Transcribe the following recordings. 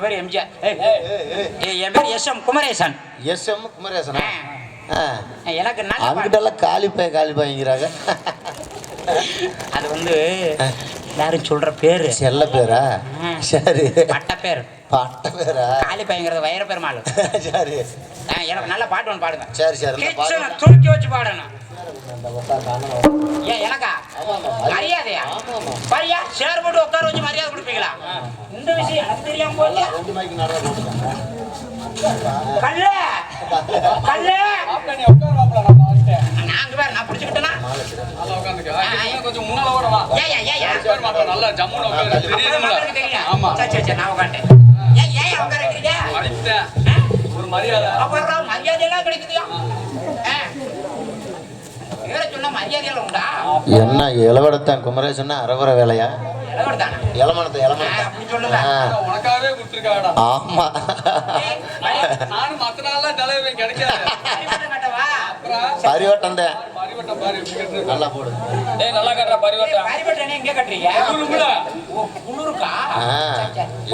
பேர் எம்ஜிஆர். என் பேர் SM. Kumaresan. SM. குமரேசனா? எனக்கு அங்கிட்டெல்லாம் காலிப்பாய்ங்கிறாங்க. அது வந்து யாரும் சொல்ற பேரு, செல்ல பேரா? சரி. பட்ட பேர். பட்ட பேரா? காலிப்பாய்ங்கிறது வைர பெருமாள். சரி. எனக்கு நல்ல பாட்டு ஒன்று பாடுங்க. சரி சரி. தூக்கி வச்சு பாடணும். ஏன் எனக்கா மரியாதையா? மரியா சேர் போட்டு உட்கார வச்சு மரியாதை கொடுப்பீங்களா? இந்த விஷயம் எனக்கு தெரியாம போச்சு. கல்ல கல்ல நாங்க பேர் நான் பிடிச்சுக்கிட்டேனா கொஞ்சம் முன்னால ஓட வா. நல்லா ஜம்முன்னு உட்காரு. தெரியும். சரி சரி நான் உட்கார்ந்தேன். ஏன் உட்கார்றீங்க? ஒரு மரியாதை. அப்புறம் மரியாதை எல்லாம் கிடைக்குதியா? என்ன இளவடத்தான் குமரேசன் அரவர வேலையா? இளமணத்தை ஆமா. பரிவட்டம் தான் நல்லா போடு.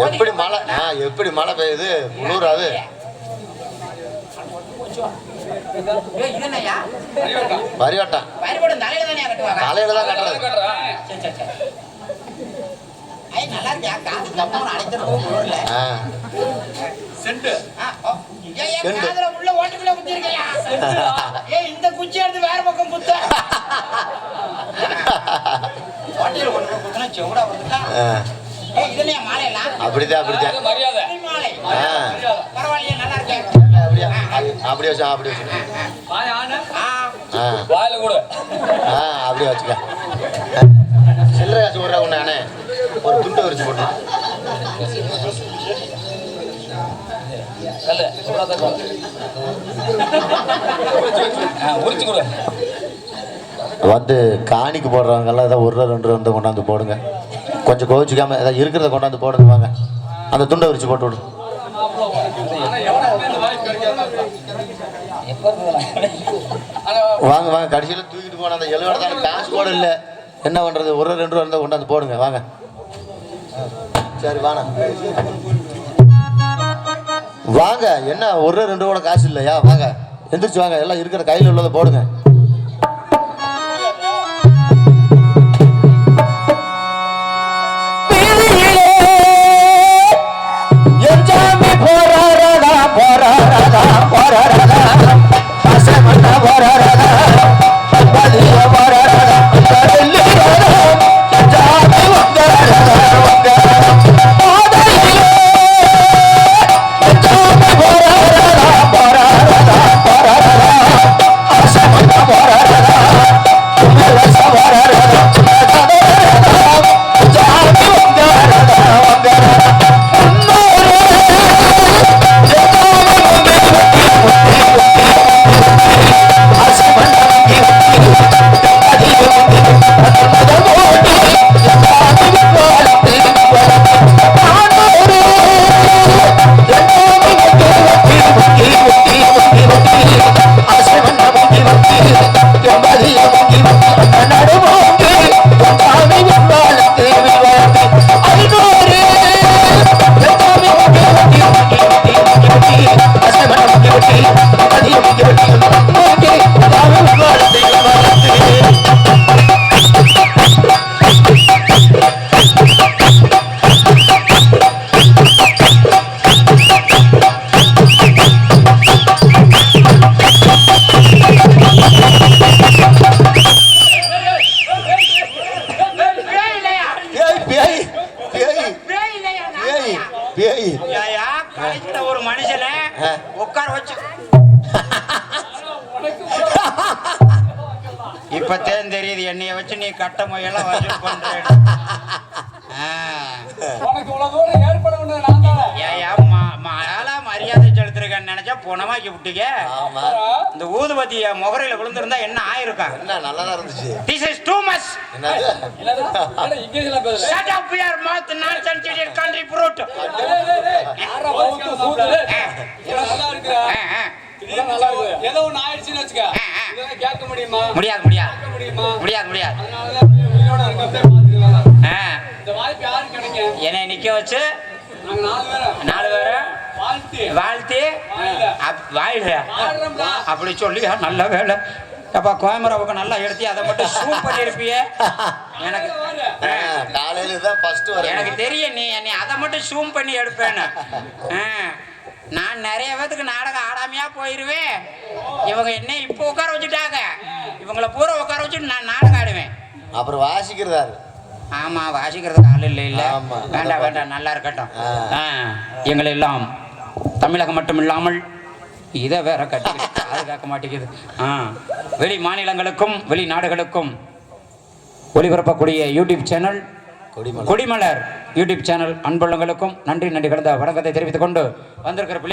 எப்படி மழை எப்படி மழை பெய்யுது குளிராது. பரிவட்டம் தலையில தான் கட்டுறது. இந்த குச்சி எடுத்து வேற பக்கம் குத்த அப்படிதான் அப்படிதான் பரவாயில்லையா? நல்லா இருக்கேன். அப்படியே வச்சு அப்படியே வச்சு அப்படியே வச்சுக்க. சில்லறை காசு விட்றா ஒன்று அண்ணே ஒரு துண்டை விரிச்சு போட்டு வந்து காணிக்கு போடுறவங்கெல்லாம் ஏதாவது ஒரு ரூபா 2 ரூபா வந்து கொண்டாந்து போடுங்க. கொஞ்சம் கோவிச்சிக்காம ஏதாவது இருக்கிறத கொண்டாந்து போடுங்க. வாங்க அந்த துண்டை விரிச்சு போட்டு விடு. வாங்க வாங்க கடைசியில் தூக்கிட்டு போன அந்த எழுவடத்தான காசு கூட இல்லை. என்ன பண்ணுறது? ஒரு 2 ரூபா இருந்தால் கொண்டாந்து போடுங்க. வாங்க சரி வாங்க வாங்க. என்ன ஒரு 2 கூட காசு இல்லையா? வாங்க எந்திரிச்சு வாங்க. எல்லாம் இருக்கிற கையில் உள்ளதை போடுங்க. ஒரு மனுஷனை உட்கார வச்சு இப்பத்தான் தெரியுது என்னைய வச்சு நீ கட்ட முயலாம் வசூல் பண்ற. மரியாதை செலுத்திருக்கேன்னு நினைச்சா போனமாக்கி விட்டீங்க. இந்த ஊதுபத்தி முகரையில விழுந்திருந்தா என்ன ஆயிருக்கா? நல்லதா இருந்துச்சு. This is too much. Shut up your mouth, nonsense idiot country fruit. ஏதோ ஒண்ணு ஆயிடுச்சுன்னு வச்சுக்க, இதெல்லாம் கேட்க முடியுமா? முடியாது முடியாது முடியாது முடியாது. இந்த வாய்ப்பு யாருக்கு கிடைக்கும்? என்னை நிக்க வச்சு நாங்க 4 4 பேரும் பேரும் வாழ்த்தி வாழ்ற அப்படி சொல்லி நல்ல வேலை. அப்பா கோயமராவுக்கு நல்லா எடுத்து அதை மட்டும் சூப் பண்ணிருப்பிய. எனக்கு காலையில தான் ஃபர்ஸ்ட் வர. எனக்கு தெரியும் நீ அதை மட்டும் சூம் பண்ணி எடுப்பேன்னு. நான் நிறைய பேத்துக்கு நாடகம் ஆடாமையா போயிருவேன். இவங்க என்ன இப்போ உட்கார வச்சுட்டாங்க. இவங்கள பூரா உட்கார வச்சுட்டு நான் நாடகம் ஆடுவேன். அப்புறம் வாசிக்கிறதாரு. ஆமா வாசிக்கிறதுக்கு ஆள் இல்ல. ஆமா. வேண்டாம் நல்லா இருக்கட்டும். எங்களை எல்லாம் தமிழகம் மட்டும் இல்லாமல் இதை வேற கட்டி அது கேட்க மாட்டேங்குது. வெளி மாநிலங்களுக்கும் வெளிநாடுகளுக்கும் ஒளிபரப்பக்கூடிய யூடியூப் சேனல் கொடிமலர் யூடியூப் சேனல் அன்புள்ளங்களுக்கும் நன்றி கலந்த வணக்கத்தை தெரிவித்துக் கொண்டு வந்திருக்கிற பிள்ளை